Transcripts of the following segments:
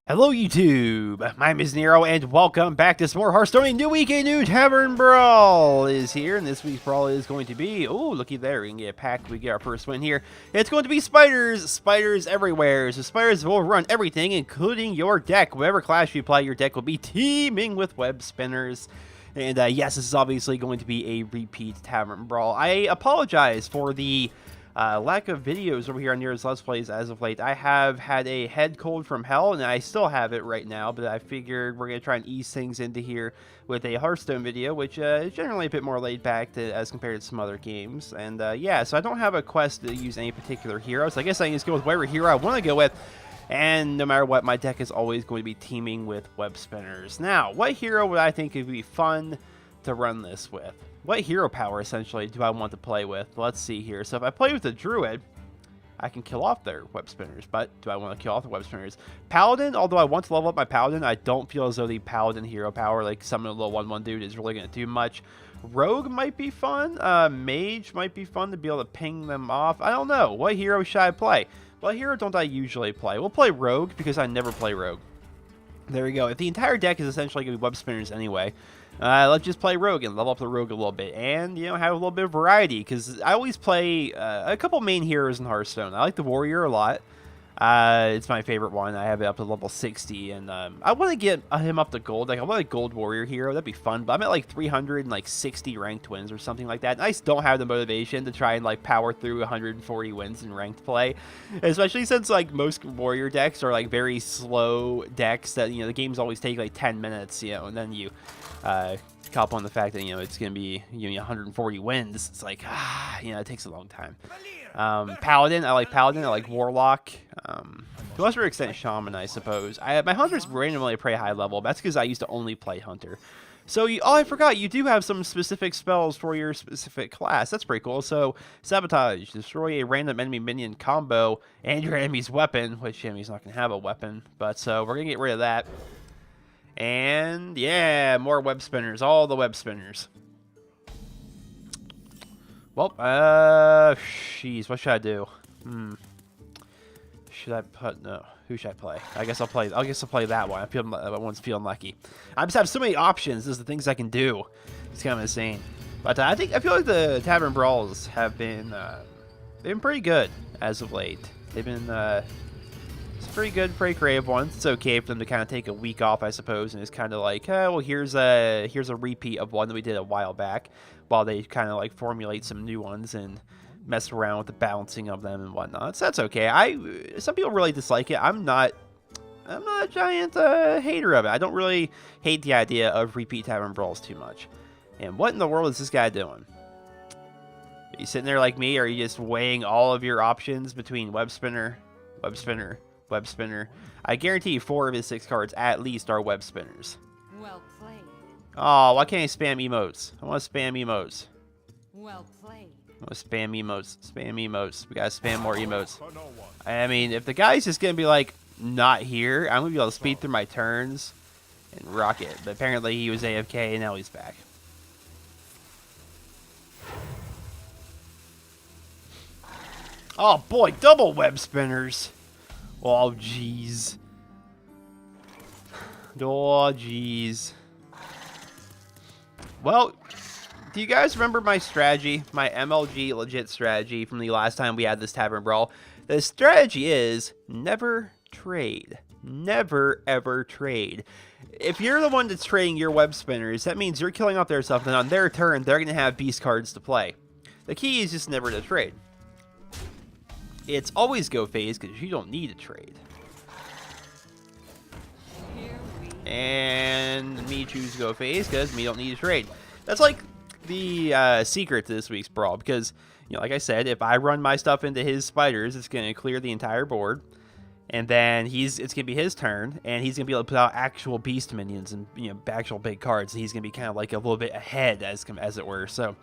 Hello YouTube, my name is Nero and welcome back to some more Hearthstone. A new week, a new Tavern Brawl is here, and this week's Brawl is going to be, oh looky there, we can get a pack, we get our first win here. It's going to be spiders everywhere, so spiders will run everything including your deck. Whatever class you play, your deck will be teaming with web spinners. And yes, this is obviously going to be a repeat Tavern Brawl. I apologize for the lack of videos over here on Nero's Let's Plays as of late. I have had a head cold from hell, and I still have it right now, but I figured we're going to try and ease things into here with a Hearthstone video, which is generally a bit more laid back as compared to some other games. And yeah, so I don't have a quest to use any particular hero, so I guess I can just go with whatever hero I want to go with. And no matter what, my deck is always going to be teaming with web spinners. Now, what hero would I think would be fun to run this with? What hero power, essentially, do I want to play with? Let's see here. So if I play with a Druid, I can kill off their web spinners. But do I want to kill off the web spinners? Paladin, although I want to level up my Paladin, I don't feel as though the Paladin hero power, like summon a little 1/1 dude, is really going to do much. Rogue might be fun. Mage might be fun to be able to ping them off. I don't know. What hero should I play? What hero don't I usually play? We'll play Rogue because I never play Rogue. There we go. If the entire deck is essentially going to be web spinners anyway, let's just play Rogue and level up the Rogue a little bit, and you know, have a little bit of variety, because I always play a couple main heroes in Hearthstone. I like the Warrior a lot. It's my favorite one. I have it up to level 60, and I want to get him up to gold. Like, I want a gold warrior hero. That'd be fun. But I'm at like 360 ranked wins or something like that. And I just don't have the motivation to try and like power through 140 wins in ranked play, especially since like most warrior decks are like very slow decks that, you know, the games always take like 10 minutes, you know, and then you cop on the fact that, you know, it's gonna be, you know, 140 wins. It's like, you know, it takes a long time. Paladin, I like Paladin. I like Warlock. To a lesser extent, Shaman, I suppose. My Hunter's randomly a pretty high level. That's because I used to only play Hunter. So, oh, I forgot, you do have some specific spells for your specific class. That's pretty cool. So, Sabotage, destroy a random enemy minion combo and your enemy's weapon, which enemy's not going to have a weapon. But, so, we're going to get rid of that. And, yeah, more web spinners. All the web spinners. Well, jeez, what should I do? Should I put, no, who should I play? I guess I'll play that one. That one's feeling lucky. I just have so many options. There's the things I can do. It's kind of insane. But I feel like the Tavern Brawls have been, they've been pretty good as of late. They've been, it's pretty good, pretty creative ones. It's okay for them to kind of take a week off, I suppose, and it's kind of like, well, here's a repeat of one that we did a while back, while they kind of like formulate some new ones and mess around with the balancing of them and whatnot. So that's okay. Some people really dislike it. I'm not a giant hater of it. I don't really hate the idea of repeat Tavern Brawls too much. And what in the world is this guy doing? Are you sitting there like me, or are you just weighing all of your options between web spinner, web spinner, web spinner? I guarantee you 4 of his 6 cards at least are web spinners. Well played. Oh, why can't I spam emotes? I want to spam emotes. Well played. I want to spam emotes. Spam emotes. We gotta spam more emotes. I mean, if the guy's just gonna be like, not here, I'm gonna be able to speed through my turns and rock it. But apparently he was AFK and now he's back. Oh boy, double web spinners. Oh jeez. Oh jeez. Well, do you guys remember my strategy, my MLG legit strategy from the last time we had this Tavern Brawl? The strategy is never trade. Never, ever trade. If you're the one that's trading your web spinners, that means you're killing off their stuff, and on their turn, they're going to have beast cards to play. The key is just never to trade. It's always go phase, because you don't need to trade. And me choose go phase, because me don't need to trade. That's like the secret to this week's Brawl, because, you know, like I said, if I run my stuff into his spiders, it's going to clear the entire board, and then it's going to be his turn, and he's going to be able to put out actual beast minions and, you know, actual big cards, and he's going to be kind of like a little bit ahead, as it were. So,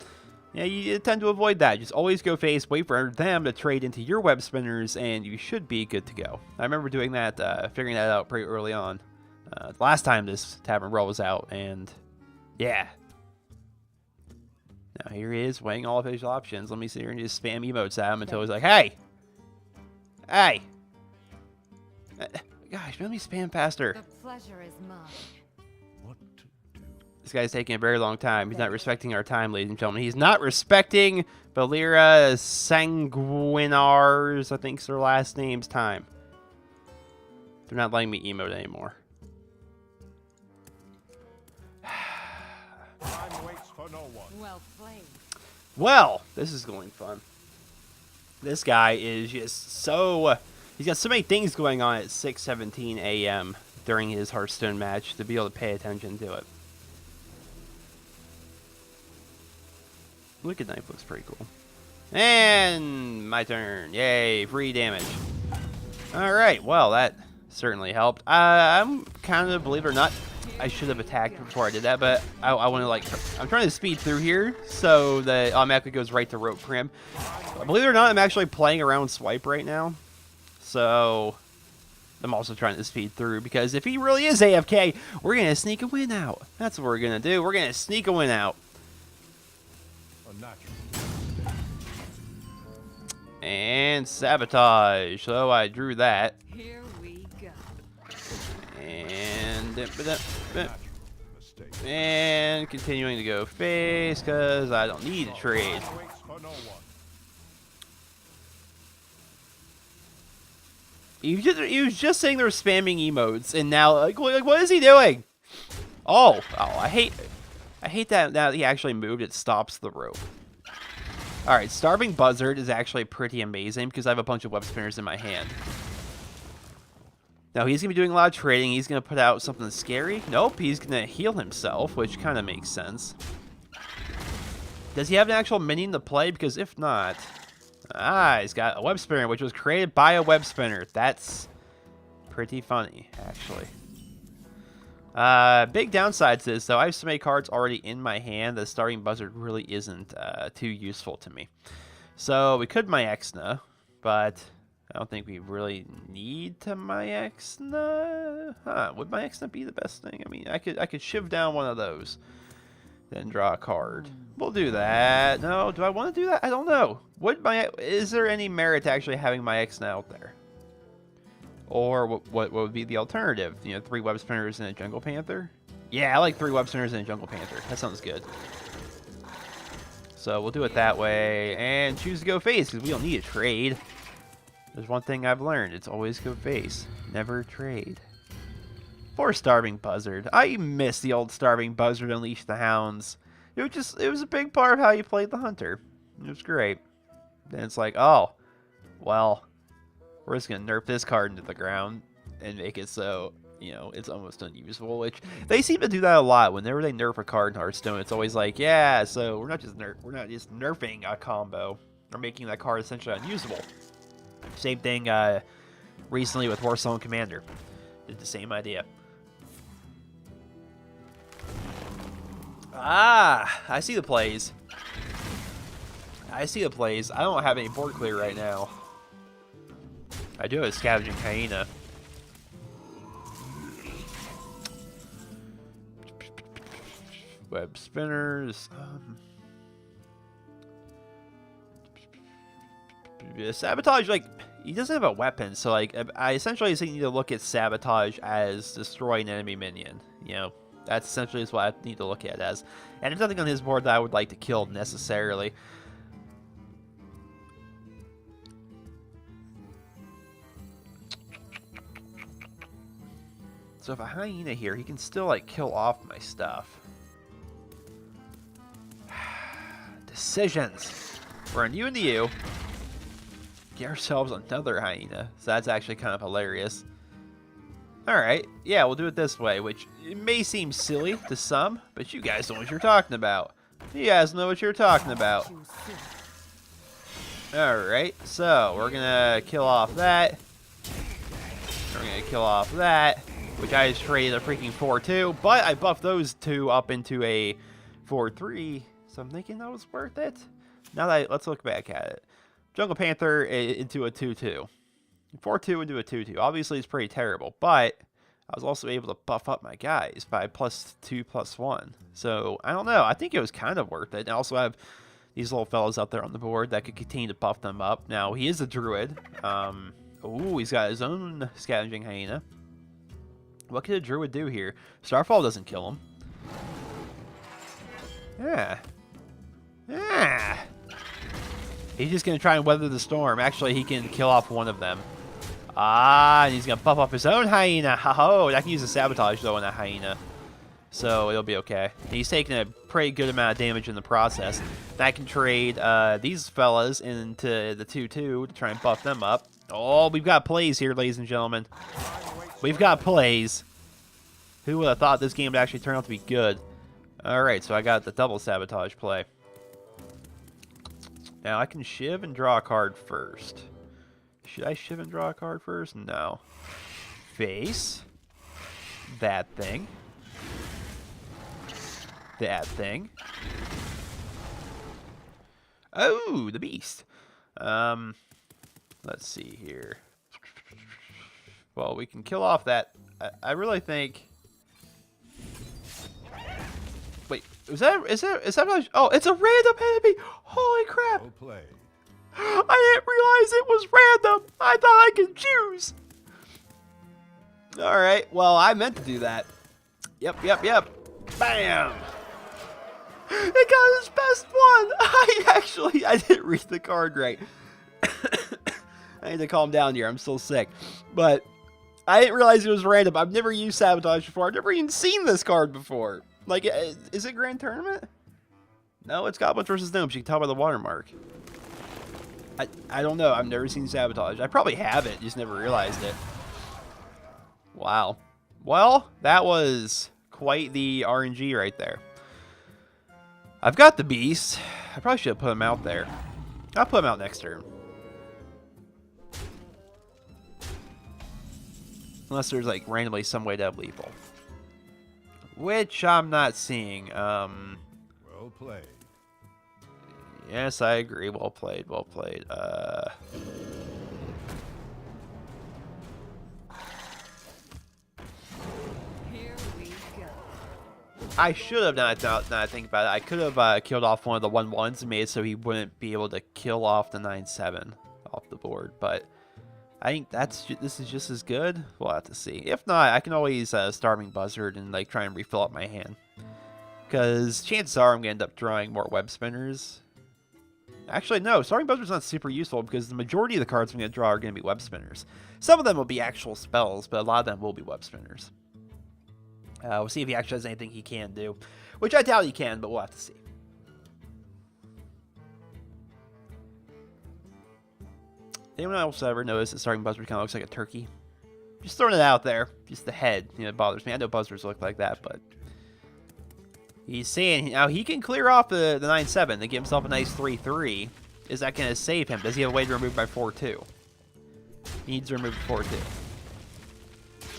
yeah, you tend to avoid that. Just always go face, wait for them to trade into your web spinners, and you should be good to go. I remember doing that, figuring that out pretty early on, last time this Tavern Brawl was out, and yeah. Now here he is, weighing all of his options. Let me sit here and just spam emotes at him until he's like, hey! Hey! gosh, let me spam faster. The pleasure is mine. What to do? This guy's taking a very long time. He's not respecting our time, ladies and gentlemen. He's not respecting Valera Sanguinars, I think's their last name's time. They're not letting me emote anymore. Time waits for no one. Well played. Well, this is going fun. This guy is just so... he's got so many things going on at 6:17 a.m. during his Hearthstone match to be able to pay attention to it. Wicked Knife looks pretty cool. And my turn. Yay, free damage. Alright, well, that certainly helped. I'm kind of, believe it or not, I should have attacked before I did that, but I want to, like, I'm trying to speed through here so that it automatically goes right to rope prim. Believe it or not, I'm actually playing around swipe right now. So, I'm also trying to speed through because if he really is AFK, we're going to sneak a win out. That's what we're going to do. We're going to sneak a win out. Unnatural. And sabotage. So I drew that. Here we go. And Natural mistake. and continuing to go face because I don't need to trade. Time waits for no one. He was just saying they were spamming emotes, and now like what is he doing? Oh, I hate that now that he actually moved. It stops the rope. All right, Starving Buzzard is actually pretty amazing because I have a bunch of Webspinners in my hand. Now he's gonna be doing a lot of trading. He's gonna put out something scary. Nope, he's gonna heal himself, which kind of makes sense. Does he have an actual minion to play? Because if not, he's got a web spinner, which was created by a web spinner. That's pretty funny, actually. Big downside to this, though, I have so many cards already in my hand that Starving Buzzard really isn't too useful to me. So we could my Exna, but I don't think we really need to my Exna. Would my Exna be the best thing? I mean, I could shiv down one of those, then draw a card. We'll do that. No, do I want to do that? I don't know. Is there any merit to actually having my Exna out there? Or what would be the alternative? You know, 3 web spinners and a jungle panther? Yeah, I like 3 web spinners and a jungle panther. That sounds good. So we'll do it that way and choose to go face because we don't need a trade. There's one thing I've learned. It's always go face. Never trade. Poor Starving Buzzard. I miss the old Starving Buzzard Unleash the Hounds. It was a big part of how you played the Hunter. It was great. Then it's like, oh, well, we're just going to nerf this card into the ground and make it so, you know, it's almost unusable, which they seem to do that a lot. Whenever they nerf a card in Hearthstone, it's always like, yeah, so we're not just nerfing a combo. We're making that card essentially unusable. Same thing recently with Hearthstone Commander. Did the same idea. I see the plays. I don't have any board clear right now. I do have a Scavenging Hyena. Web Spinners. Sabotage, like, he doesn't have a weapon, so, like, I essentially need to look at Sabotage as destroy an enemy minion. You know, that's essentially what I need to look at it as. And there's nothing on his board that I would like to kill necessarily. So if a Hyena here, he can still, like, kill off my stuff. Decisions. We're on you and you. Get ourselves another Hyena. So that's actually kind of hilarious. Alright, yeah, we'll do it this way, which it may seem silly to some, but you guys know what you're talking about. You guys know what you're talking about. Alright, so we're gonna kill off that. We're gonna kill off that, which I just traded a freaking 4-2, but I buffed those 2 up into a 4-3, so I'm thinking that was worth it. Now that let's look back at it. Jungle Panther into a 2-2. 4-2 into a 2-2. Obviously, it's pretty terrible, but I was also able to buff up my guys by +2/+1. So, I don't know. I think it was kind of worth it. I also have these little fellas out there on the board that could continue to buff them up. Now, he is a druid. Ooh, he's got his own Scavenging Hyena. What could a druid do here? Starfall doesn't kill him. Yeah. Yeah. He's just going to try and weather the storm. Actually, he can kill off one of them. Ah, and he's going to buff off his own hyena. Oh, I can use a sabotage, though, on that hyena. So it'll be okay. He's taking a pretty good amount of damage in the process. And I can trade these fellas into the 2-2 to try and buff them up. Oh, we've got plays here, ladies and gentlemen. We've got plays. Who would have thought this game would actually turn out to be good? Alright, so I got the double sabotage play. Now I can shiv and draw a card first. Should I shiv and draw a card first? No. Face. That thing. That thing. Oh, the beast. Let's see here. Well, we can kill off that. I really think. Wait, is that? Oh, it's a random enemy. Holy crap! Well played. I didn't realize it was random. I thought I could choose. All right. Well, I meant to do that. Yep. Bam. It got his best one. I didn't read the card right. I need to calm down here. I'm still sick. But I didn't realize it was random. I've never used Sabotage before. I've never even seen this card before. Like, is it Grand Tournament? No, it's Goblins versus Gnomes. You can tell by the watermark. I don't know. I've never seen Sabotage. I probably have it. Just never realized it. Wow. Well, that was quite the RNG right there. I've got the Beast. I probably should have put him out there. I'll put him out next turn. Unless there's like randomly some way to have lethal. Which I'm not seeing. Well played. Yes, I agree. Well played. Well played. Here we go. I should have, now that I think about it, I could have killed off one of the 1-1s and made it so he wouldn't be able to kill off the 9-7 off the board. But I think this is just as good. We'll have to see. If not, I can always Starving Buzzard and like try and refill up my hand. Because chances are I'm going to end up drawing more Web Spinners. Actually, no. Starving Buzzard's not super useful because the majority of the cards I'm going to draw are going to be Web Spinners. Some of them will be actual spells, but a lot of them will be Web Spinners. We'll see if he actually has anything he can do. Which I doubt he can, but we'll have to see. Anyone else ever notice that Starving Buzzard kind of looks like a turkey? Just throwing it out there. Just the head, it bothers me. I know buzzards look like that, but he's saying now he can clear off the 9-7 to give himself a nice 3-3. Is that going to save him? Does he have a way to remove by 4-2? He needs to remove 4-2.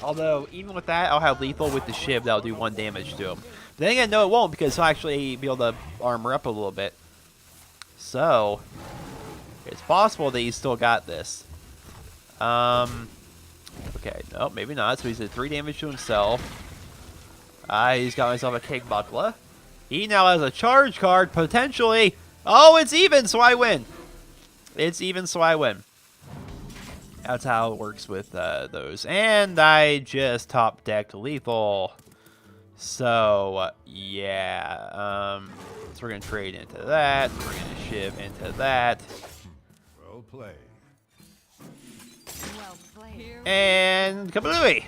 Although, even with that, I'll have lethal with the shiv that'll do 1 damage to him. Then again, no, it won't because he'll actually be able to armor up a little bit. So it's possible that he's still got this. Okay, no, maybe not. So he's at 3 damage to himself. He's got himself a Cake Buckler. He now has a charge card, potentially. Oh, it's even, so I win. It's even, so I win. That's how it works with those. And I just top-decked lethal. So, yeah. So we're going to trade into that. We're going to shiv into that. Well played. Well played. And kablooey!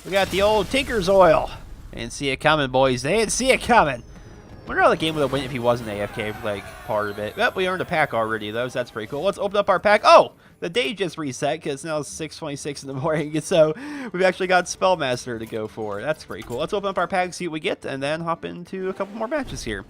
We got the old Tinker's Oil. They didn't see it coming, boys. They didn't see it coming. I wonder how the game would have went if he wasn't AFK for, like, part of it. Yep, we earned a pack already, though, so that's pretty cool. Let's open up our pack. Oh! The day just reset, because now it's 6:26 in the morning, so we've actually got Spellmaster to go for. That's pretty cool. Let's open up our pack, see what we get, and then hop into a couple more matches here.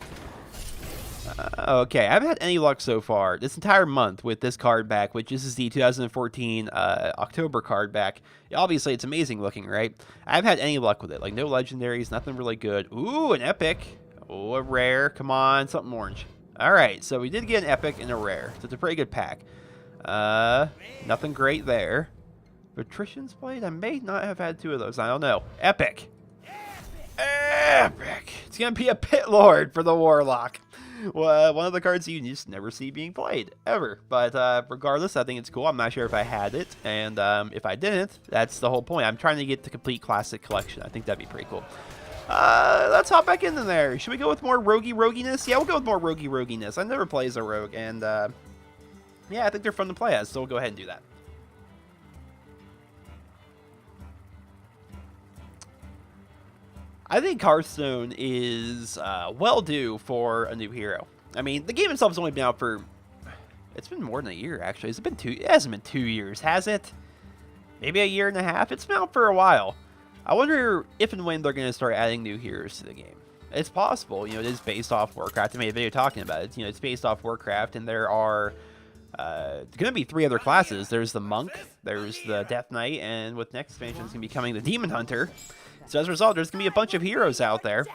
Okay, I haven't had any luck so far this entire month with this card back, which this is the 2014 October card back. Obviously, it's amazing looking, right? I haven't had any luck with it. Like, no legendaries, nothing really good. Ooh, an epic. Oh, a rare. Come on, something orange. All right, so we did get an epic and a rare, so it's a pretty good pack. Nothing great there. Patrician's Blade? I may not have had 2 of those. I don't know. Epic. Epic. It's going to be a Pit Lord for the Warlock. Well, one of the cards you just never see being played, ever. But regardless, I think it's cool. I'm not sure if I had it, and if I didn't, that's the whole point. I'm trying to get the complete classic collection. I think that'd be pretty cool. Let's hop back into there. Should we go with more roguiness? Yeah, we'll go with more roguiness. I never play as a rogue, and yeah, I think they're fun to play as, so we'll go ahead and do that. I think Hearthstone is well due for a new hero. I mean, the game itself has only been out for... It's been more than a year, actually. Has it been 2? It hasn't been 2 years, has it? Maybe a year and a half? It's been out for a while. I wonder if and when they're going to start adding new heroes to the game. It's possible. You know, it is based off Warcraft. I made a video talking about it. You know, it's based off Warcraft, and there are going to be 3 other classes. There's the Monk, there's the Death Knight, and with next expansion, it's going to be coming the Demon Hunter. So as a result, there's going to be a bunch of heroes out there.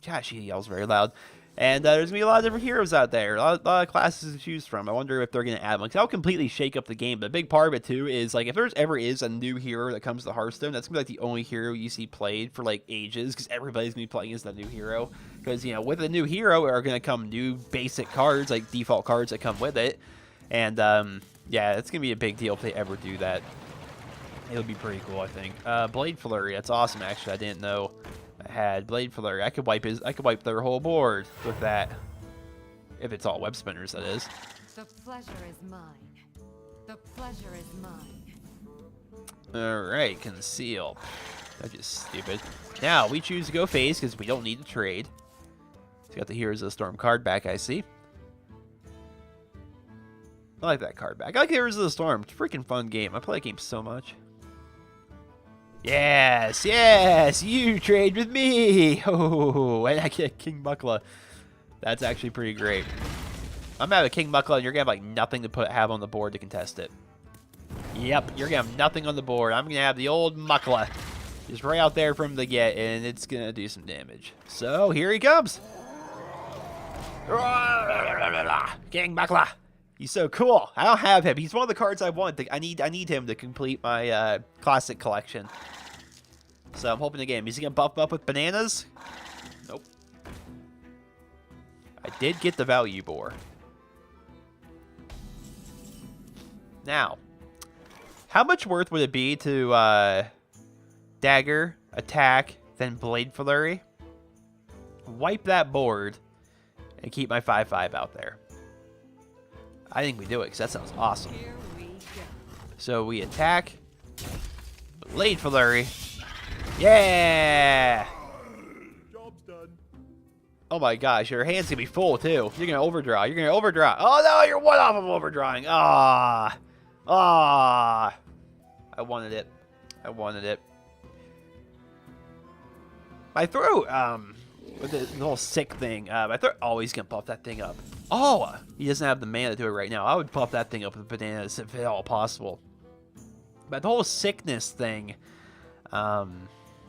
Gosh, he yells very loud. And there's going to be a lot of different heroes out there. A lot of classes to choose from. I wonder if they're going to add one. Because that'll completely shake up the game. But a big part of it, too, is, like, if there's ever is a new hero that comes to Hearthstone, that's going to be, like, the only hero you see played for, like, ages. Because everybody's going to be playing as the new hero. Because, you know, with a new hero are going to come new basic cards, like default cards that come with it. And, yeah, it's going to be a big deal if they ever do that. It'll be pretty cool, I think. Blade Flurry, that's awesome, actually. I didn't know I had Blade Flurry. I could wipe their whole board with that. If it's all web spinners, that is. The pleasure is mine. The pleasure is mine. Alright, conceal. That's just stupid. Now, we choose to go face because we don't need to trade. It's got the Heroes of the Storm card back, I see. I like that card back. I like Heroes of the Storm. It's a freaking fun game. I play that game so much. Yes, yes, you trade with me. Oh, and I get King Buckla. That's actually pretty great. I'm gonna have a King Buckla, and you're gonna have like nothing to have on the board to contest it. Yep, you're gonna have nothing on the board. I'm gonna have the old Muckla, just right out there from the get, and it's gonna do some damage. So here he comes. King Buckla. He's so cool. I don't have him. He's one of the cards I want. I need him to complete my classic collection. So I'm hoping to get him. Is he gonna buff up with bananas? Nope. I did get the value boar. Now, how much worth would it be to dagger, attack, then blade flurry, wipe that board, and keep my 5/5 out there? I think we do it because that sounds awesome. Here we go. So we attack, blade flurry. Yeah! Job's done. Oh my gosh, your hand's gonna be full too. You're gonna overdraw. You're gonna overdraw. Oh no, you're one off of overdrawing. Ah, ah. I wanted it. I wanted it. My throat, with the whole sick thing, my throat always gonna puff that thing up. Oh, he doesn't have the mana to do it right now. I would puff that thing up with bananas if at all possible. But the whole sickness thing, yeah,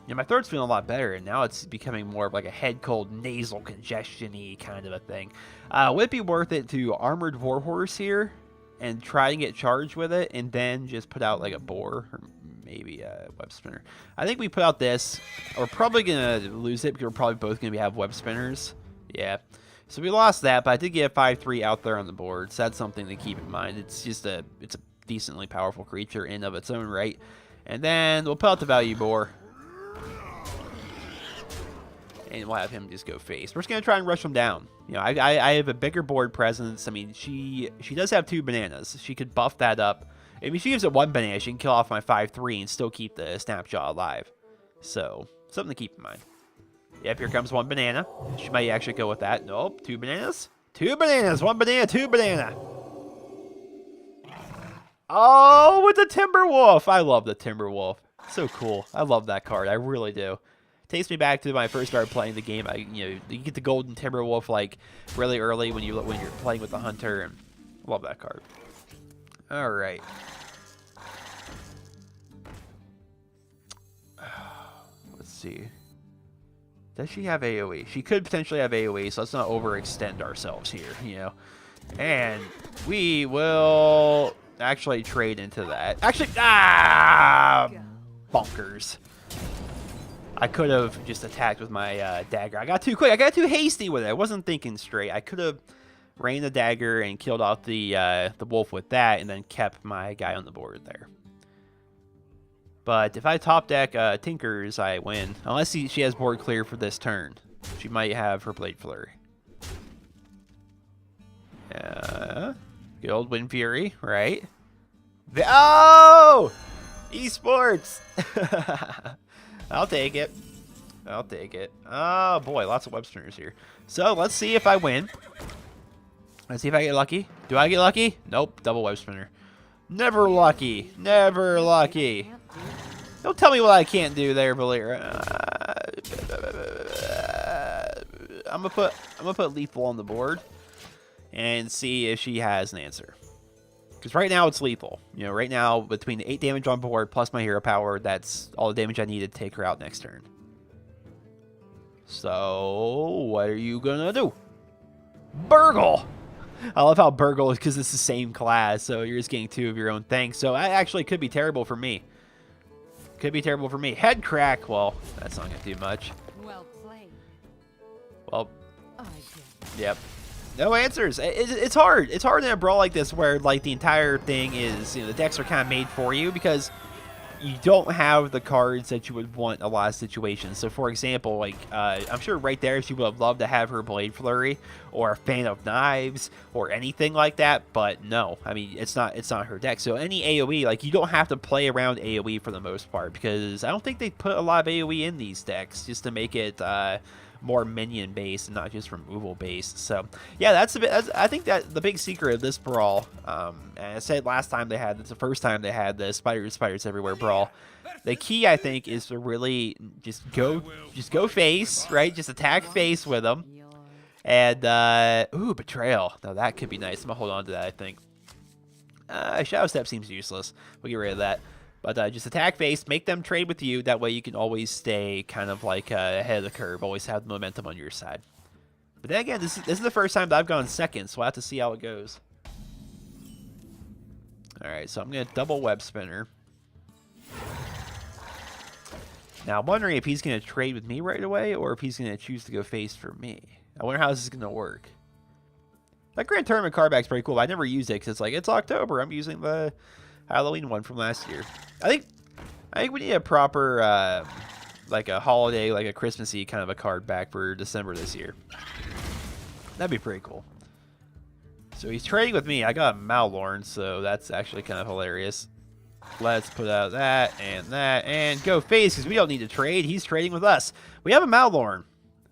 my throat's feeling a lot better, and now it's becoming more of like a head cold, nasal congestion-y kind of a thing. Would it be worth it to Armored Warhorse here and try and get charged with it, and then just put out like a boar or maybe a web spinner? I think we put out this. We're probably gonna lose it because we're probably both gonna have web spinners. Yeah. So we lost that, but I did get a 5/3 out there on the board, so that's something to keep in mind. It's just it's a decently powerful creature in of its own right. And then we'll put out the value boar. And we'll have him just go face. We're just going to try and rush him down. You know, I have a bigger board presence. I mean, she does have 2 bananas. She could buff that up. I mean, she gives it 1 banana. She can kill off my 5/3 and still keep the snapshot alive. So, something to keep in mind. Yep, here comes 1 banana. She might actually go with that. Nope, 2 bananas. 2 bananas. 1 banana, 2 banana. Oh, with the Timberwolf. I love the Timberwolf. So cool. I love that card. I really do. Takes me back to when I first started playing the game. You get the golden Timberwolf like really early when you're playing with the hunter, and love that card. All right. Let's see. Does she have AoE? She could potentially have AoE, so let's not overextend ourselves here, you know. And we will actually trade into that. Actually, bonkers. I could have just attacked with my dagger. I got too quick. I got too hasty with it. I wasn't thinking straight. I could have rained the dagger and killed off the wolf with that, and then kept my guy on the board there. But if I top deck Tinkers, I win. Unless she has board clear for this turn. She might have her Blade Flurry. Good old Wind Fury, right? Oh! Esports! I'll take it. I'll take it. Oh boy, lots of Webspinners here. So let's see if I win. Let's see if I get lucky. Do I get lucky? Nope, double Webspinner. Never lucky. Never lucky. Don't tell me what I can't do there, Valera. I'm gonna put lethal on the board and see if she has an answer. Because right now it's lethal. You know, right now between the 8 damage on board plus my hero power, that's all the damage I need to take her out next turn. So what are you gonna do? Burgle! I love how Burgle is because it's the same class, so you're just getting 2 of your own things. So that actually could be terrible for me. Could be terrible for me. Head crack. Well, that's not gonna do much. Well played. Well, I did. yep. No answers. It's hard. It's hard in a brawl like this where like the entire thing is, you know, the decks are kind of made for you because you don't have the cards that you would want in a lot of situations. So, for example, like I'm sure right there she would have loved to have her Blade Flurry or a Fan of Knives or anything like that, but no. I mean, it's not her deck. So any AoE, like you don't have to play around AoE for the most part because I don't think they put a lot of AoE in these decks just to make it more minion based and not just removal based. So yeah, I think that the big secret of this brawl, and I said last time they had this, the first time they had the spiders everywhere brawl, the key I think is to really just go face, right? Just attack face with them. And ooh, betrayal. Now that could be nice. I'm gonna hold on to that. I think Shadow Step seems useless. We'll get rid of that. But just attack face, make them trade with you. That way you can always stay kind of like ahead of the curve. Always have the momentum on your side. But then again, this is the first time that I've gone second, so I'll have to see how it goes. Alright, so I'm going to double Web Spinner. Now, I'm wondering if he's going to trade with me right away, or if he's going to choose to go face for me. I wonder how this is going to work. That Grand Tournament card back's pretty cool, but I never used it because it's like, it's October. I'm using the Halloween one from last year. I think we need a proper, like a holiday, like a Christmassy kind of a card back for December this year. That'd be pretty cool. So he's trading with me. I got a Malorn, so that's actually kind of hilarious. Let's put out that, and go face, because we don't need to trade. He's trading with us. We have a Malorn.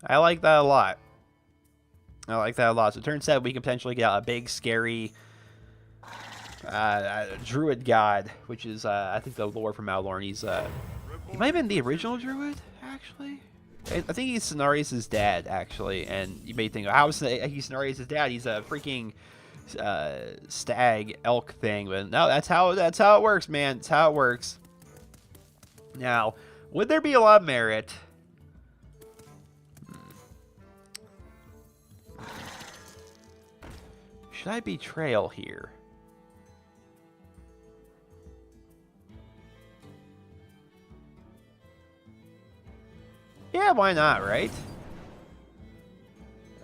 I like that a lot. I like that a lot. So turn 7, we can potentially get a big, scary Druid God, which is, I think, the lore from Malorn. He might have been the original Druid, actually. I think he's Cenarius' dad, actually. And you may think, how is he Cenarius' dad? He's a freaking stag elk thing, but no, that's how it works, man. That's how it works. Now, would there be a lot of merit? Should I betrayal here? Yeah, why not, right?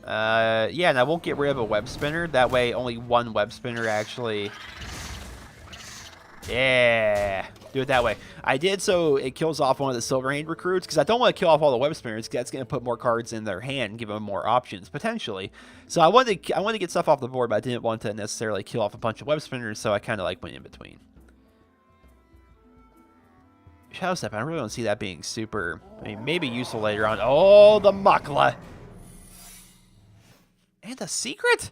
Yeah, and I won't get rid of a web spinner. That way, only one web spinner actually. Yeah, do it that way. I did so it kills off one of the Silverhand recruits because I don't want to kill off all the web spinners because that's going to put more cards in their hand and give them more options potentially. So I wanted to get stuff off the board, but I didn't want to necessarily kill off a bunch of web spinners, so I kind of like went in between. Shadow Step, I really don't see that being super. I mean, maybe useful later on. Oh, the Makla. And a secret?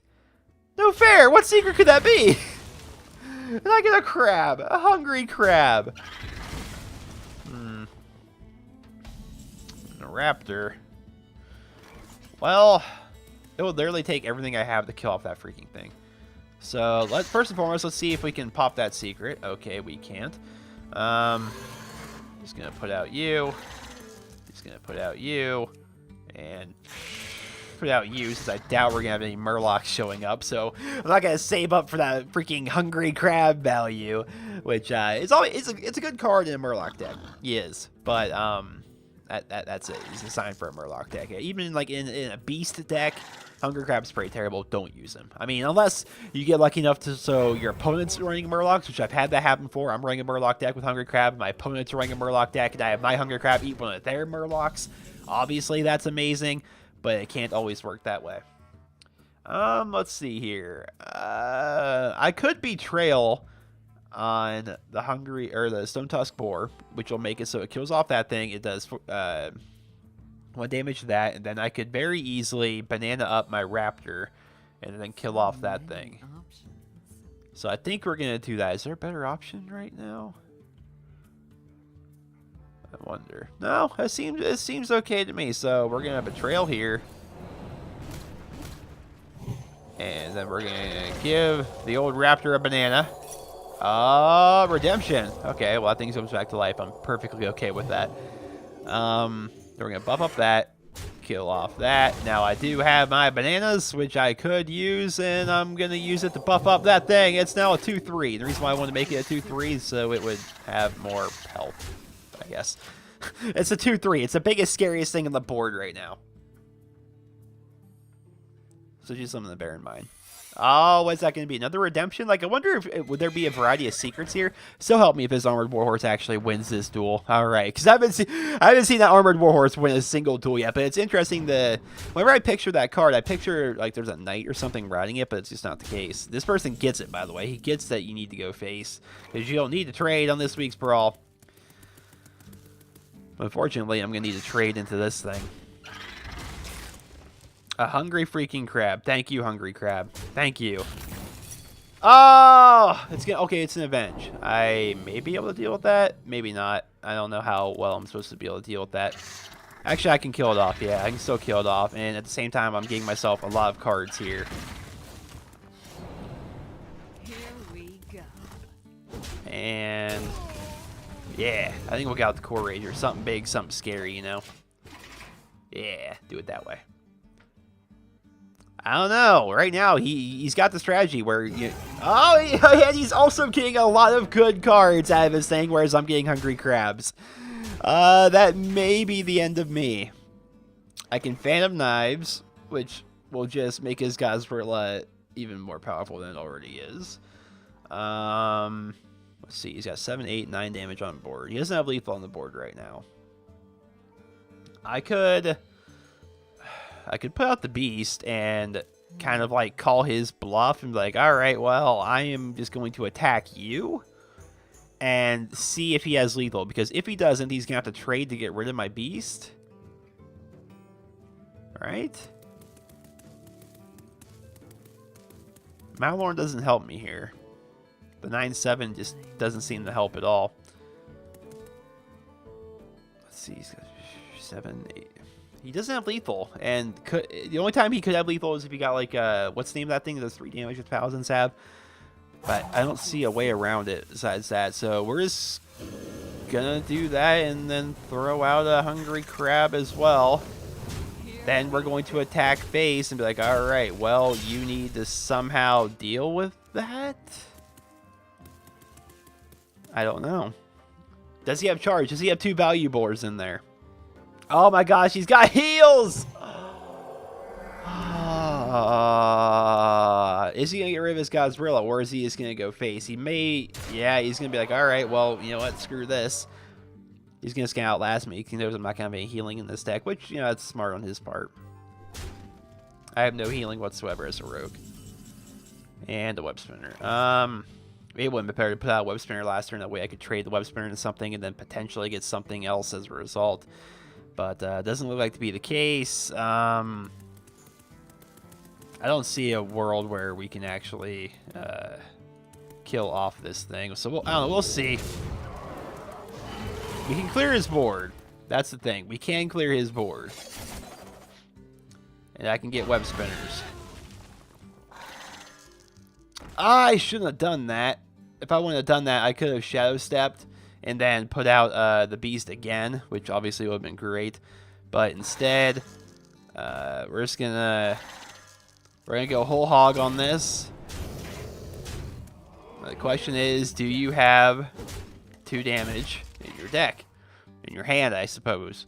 No fair. What secret could that be? And I get a crab. A hungry crab. A raptor. Well, it would literally take everything I have to kill off that freaking thing. So, first and foremost, let's see if we can pop that secret. Okay, we can't. Just gonna put out you. Just gonna put out you. And put out you, since I doubt we're gonna have any Murlocs showing up. So I'm not gonna save up for that freaking hungry crab value, which it's a good card in a Murloc deck. He is, but That's it. He's designed for a Murloc deck. Even like in a Beast deck, Hungry Crab's pretty terrible. Don't use him. I mean, unless you get lucky enough to so your opponent's running Murlocs, which I've had that happen before. I'm running a Murloc deck with Hungry Crab. My opponent's running a Murloc deck, and I have my Hungry Crab eat one of their Murlocs. Obviously, that's amazing, but it can't always work that way. Let's see here. I could Betrayal on the the Stone Tusk Boar, which will make it so it kills off that thing. It does 1 damage to that, and then I could very easily banana up my Raptor and then kill off that thing. So I think we're gonna do that. Is there a better option right now? I wonder. No, it seems okay to me. So we're gonna Betrayal here. And then we're gonna give the old Raptor a banana. Redemption. Okay, well that thing comes back to life. I'm perfectly okay with that. We're gonna buff up that, kill off that. Now I do have my bananas, which I could use, and I'm gonna use it to buff up that thing. It's now a 2/3. The reason why I wanted to make it a 2/3 is so it would have more health, I guess. It's a 2/3. It's the biggest, scariest thing on the board right now. So just something to bear in mind. Oh, what's that going to be? Another redemption? Like, I wonder if would there be a variety of secrets here? So help me if his Armored Warhorse actually wins this duel. All right, because I haven't seen that Armored Warhorse win a single duel yet. But it's interesting whenever I picture that card, I picture like there's a knight or something riding it, but it's just not the case. This person gets it, by the way. He gets that you need to go face because you don't need to trade on this week's Brawl. Unfortunately, I'm going to need to trade into this thing. A Hungry freaking Crab. Thank you, Hungry Crab. Thank you. Oh! It's an Avenge. I may be able to deal with that. Maybe not. I don't know how well I'm supposed to be able to deal with that. Actually, I can kill it off. Yeah, I can still kill it off. And at the same time, I'm getting myself a lot of cards here. Here we go. And yeah, I think we'll get out the Core Rager. Something big, something scary, you know? Yeah, do it that way. I don't know. Right now, he's got the strategy where and he's also getting a lot of good cards out of his thing, whereas I'm getting Hungry Crabs. That may be the end of me. I can Phantom Knives, which will just make his Godzilla even more powerful than it already is. Let's see. He's got 7, 8, 9 damage on board. He doesn't have lethal on the board right now. I could put out the Beast and kind of like call his bluff and be like, all right, well, I am just going to attack you and see if he has lethal. Because if he doesn't, he's going to have to trade to get rid of my Beast. Right? Malorn doesn't help me here. The 9/7 just doesn't seem to help at all. Let's see, he's got 7, 8. He doesn't have lethal, and the only time he could have lethal is if he got like what's the name of that thing? Those 3 damage that Paladins have. But I don't see a way around it besides that. So we're just gonna do that and then throw out a Hungry Crab as well. Then we're going to attack face and be like, all right, well, you need to somehow deal with that. I don't know. Does he have charge? Does he have 2 value boars in there? Oh my gosh, he's got heals! Is he going to get rid of his Godzilla, or is he just going to go face? He may... Yeah, he's going to be like, alright, well, you know what, screw this. He's going to outlast me. He knows I'm not going to have any healing in this deck, which, you know, that's smart on his part. I have no healing whatsoever as a rogue. And a Web Spinner. It wouldn't be better to put out a Web Spinner last turn. That way I could trade the Web Spinner into something and then potentially get something else as a result. But it doesn't look like to be the case. I don't see a world where we can actually kill off this thing. So I don't know, we'll see. We can clear his board. That's the thing. We can clear his board. And I can get Web Spinners. I shouldn't have done that. If I wouldn't have done that, I could have Shadow Stepped and then put out the Beast again, which obviously would have been great. But instead, we're gonna go whole hog on this. The question is, do you have 2 damage in your deck? In your hand, I suppose.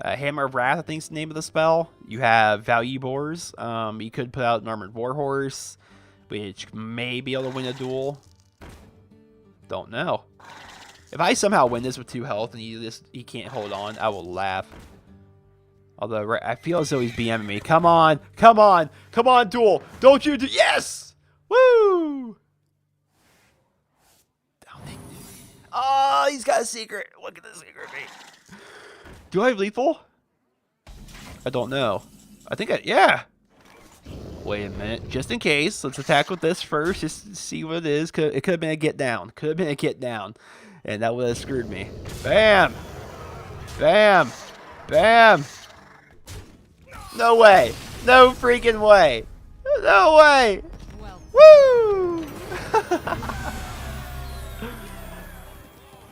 Hammer of Wrath, I think is the name of the spell. You have Value Boars. You could put out an Armored Warhorse, which may be able to win a duel. Don't know. If I somehow win this with 2 health and he can't hold on, I will laugh. Although I feel as though he's BMing me. Come on, come on, come on, duel! Don't you do? Yes! Woo! Oh, he's got a secret. Look at the secret, mate. Do I have lethal? I don't know. I think yeah. Wait a minute. Just in case, let's attack with this first, just to see what it is. It could have been a get down. Could have been a get down. And that would have screwed me. Bam! Bam! Bam! No way! No freaking way! No way! Well, Woo!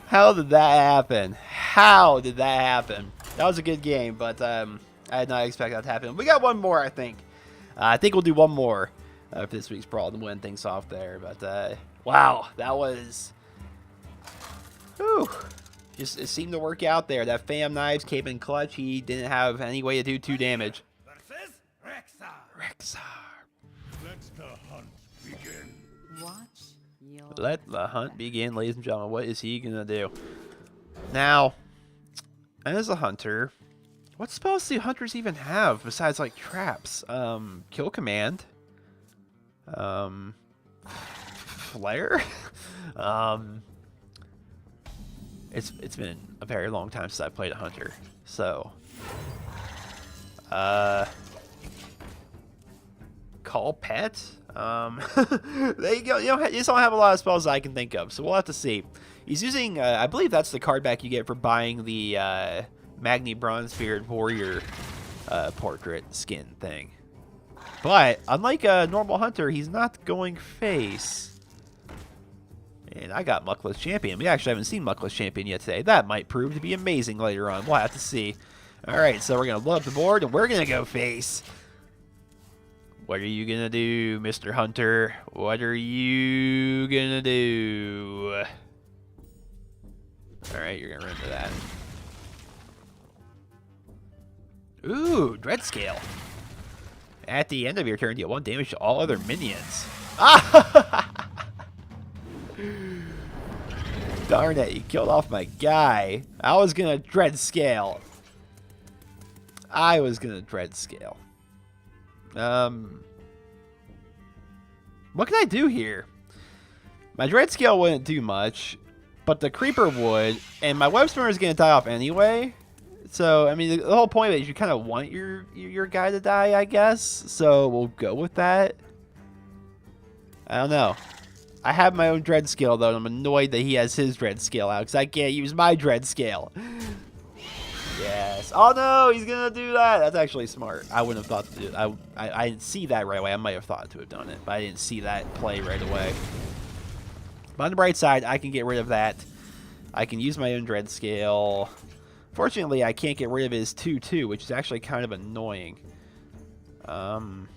How did that happen? How did that happen? That was a good game, but I did not expect that to happen. We got one more, I think. I think we'll do one more for this week's Brawl to win things off there. But, wow, that was... Whew. Just, it seemed to work out there. That Fam Knives came in clutch. He didn't have any way to do 2 damage. Versus Rexar. Rexar. Let the hunt begin. watch your Let the hunt begin, ladies and gentlemen. What is he going to do? Now, as a hunter, what spells do hunters even have besides, like, traps? Kill command. Flare? It's been a very long time since I played a hunter. So, call pet? There you go. You just don't have a lot of spells I can think of, so we'll have to see. He's using, I believe that's the card back you get for buying the Magni Bronzebeard Warrior portrait skin thing. But, unlike a normal hunter, he's not going face. And I got Muckless Champion. We actually haven't seen Muckless Champion yet today. That might prove to be amazing later on. We'll have to see. Alright, so we're going to load up the board, and we're going to go face. What are you going to do, Mr. Hunter? What are you going to do? Alright, you're going to run into that. Ooh, Dread Scale. At the end of your turn, deal 1 damage to all other minions. Darn it, you killed off my guy. I was going to Dread Scale. What can I do here? My Dread Scale wouldn't do much, but the Creeper would, and my Webspinner is going to die off anyway. So, I mean, the whole point of it is you kind of want your guy to die, I guess. So, we'll go with that. I don't know. I have my own Dread Scale, though, and I'm annoyed that he has his Dread Scale out, because I can't use my Dread Scale. Yes. Oh, no, he's going to do that. That's actually smart. I wouldn't have thought to do it. I didn't see that right away. I might have thought to have done it, but I didn't see that play right away. But on the bright side, I can get rid of that. I can use my own Dread Scale. Fortunately, I can't get rid of his 2/2, which is actually kind of annoying. That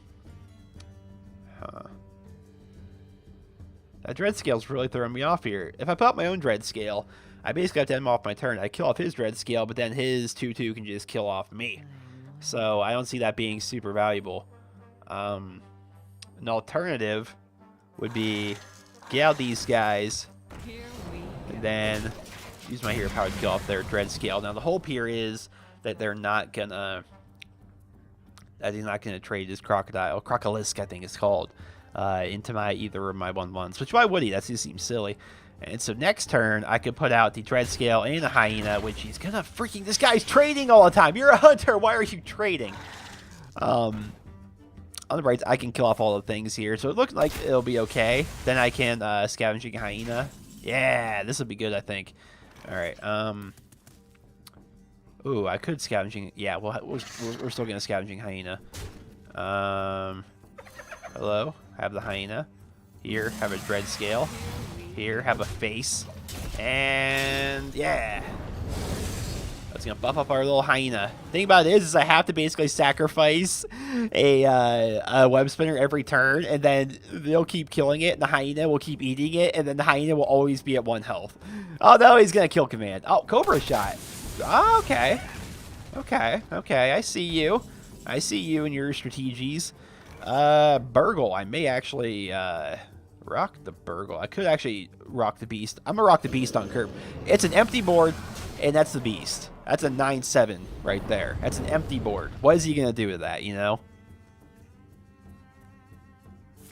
Dread Scale's really throwing me off here. If I put up my own Dread Scale, I basically have to end him off my turn. I kill off his Dread Scale, but then his 2/2 can just kill off me. So I don't see that being super valuable. An alternative would be get out these guys, and then use my hero power to kill off their Dread Scale. Now the hope here is that they're not gonna trade his Crocolisk, I think it's called, into either of my 1/1s. Which why would he? That just seems silly. And so next turn I could put out the Dread Scale and the Hyena, which he's gonna freaking. This guy's trading all the time. You're a hunter. Why are you trading? On the right, I can kill off all the things here, so it looks like it'll be okay. Then I can Scavenging Hyena. Yeah, this will be good, I think. All right. Ooh, I could Scavenging. Yeah, we're still gonna Scavenging Hyena. Hello, have the Hyena. Here, have a Dread Scale. Here, have a face. And yeah. That's gonna buff up our little Hyena. The thing about it is I have to basically sacrifice a Web Spinner every turn, and then they'll keep killing it, and the Hyena will keep eating it, and then the Hyena will always be at 1 health. Oh no, he's gonna kill command. Oh, Cobra shot. Oh, okay. Okay, okay, I see you. I see you and your strategies. Burgle, I may actually, rock the Burgle. I could actually rock the Beast. I'm gonna rock the Beast on curve. It's an empty board, and that's the Beast. That's a 9/7 right there. That's an empty board. What is he gonna do with that, you know?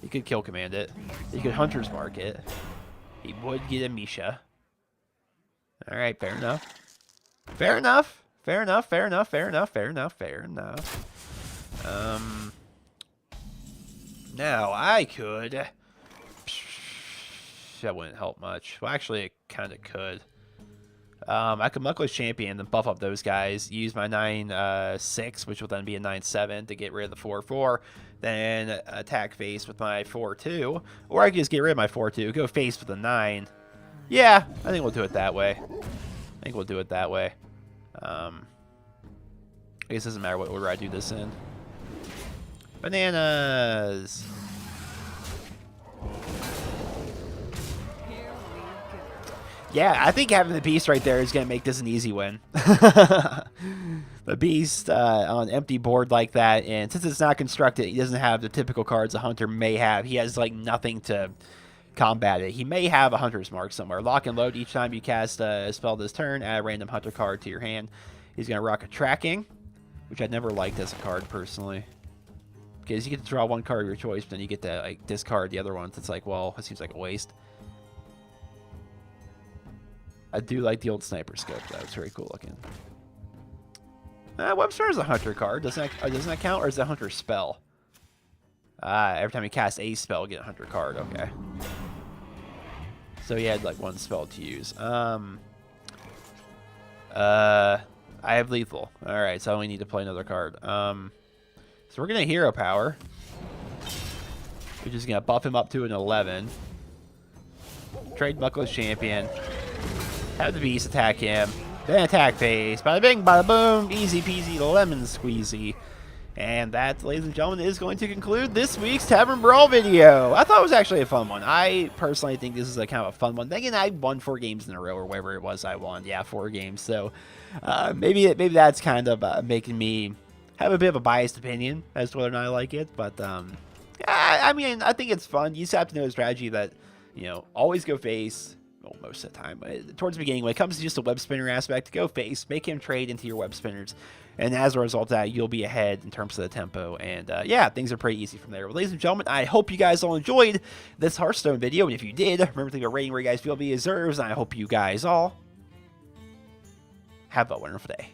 He could kill command it. He could Hunter's Mark it. He would get a Misha. Alright, fair enough. Fair enough. Fair enough, fair enough, fair enough, fair enough, fair enough. Now I could... That wouldn't help much. Well, actually, it kind of could. I could Muckless Champion and buff up those guys. Use my 9/6, which will then be a 9/7 to get rid of the 4/4. Then attack face with my 4/2. Or I could just get rid of my 4/2. Go face with a 9. Yeah, I think we'll do it that way. I think we'll do it that way. I guess it doesn't matter what order I do this in. Bananas! Yeah, I think having the Beast right there is going to make this an easy win. The Beast on an empty board like that, and since it's not constructed, he doesn't have the typical cards a Hunter may have. He has, like, nothing to combat it. He may have a Hunter's Mark somewhere. Lock and load each time you cast a spell this turn, add a random Hunter card to your hand. He's going to rock a Tracking, which I never liked as a card, personally. Because you get to draw one card of your choice, but then you get to, like, discard the other ones. It's like, well, it seems like a waste. I do like the old Sniper Scope, though. It's very cool looking. Webspinners is a Hunter card. Doesn't that count, or is that Hunter spell? Every time you cast a spell, you get a Hunter card. Okay. So he had, like, one spell to use. I have Lethal. Alright, so I only need to play another card. So we're going to Hero Power. We're just going to buff him up to an 11. Trade Muckless Champion. Have the Beast attack him. Then attack phase. Bada bing, bada boom. Easy peasy, lemon squeezy. And that, ladies and gentlemen, is going to conclude this week's Tavern Brawl video. I thought it was actually a fun one. I personally think this is a kind of a fun one. Then again, I won 4 games in a row, or whatever it was I won. Yeah, 4 games. So maybe that's kind of making me have a bit of a biased opinion as to whether or not I like it. But yeah, I mean, I think it's fun. You just have to know the strategy that, you know, always go face. Well, most of the time, but towards the beginning, when it comes to just a web spinner aspect, go face, make him trade into your web spinners, and as a result of that, you'll be ahead in terms of the tempo, and yeah, things are pretty easy from there. Well, ladies and gentlemen, I hope you guys all enjoyed this Hearthstone video, and if you did, remember to leave a rating where you guys feel it deserves, and I hope you guys all have a wonderful day.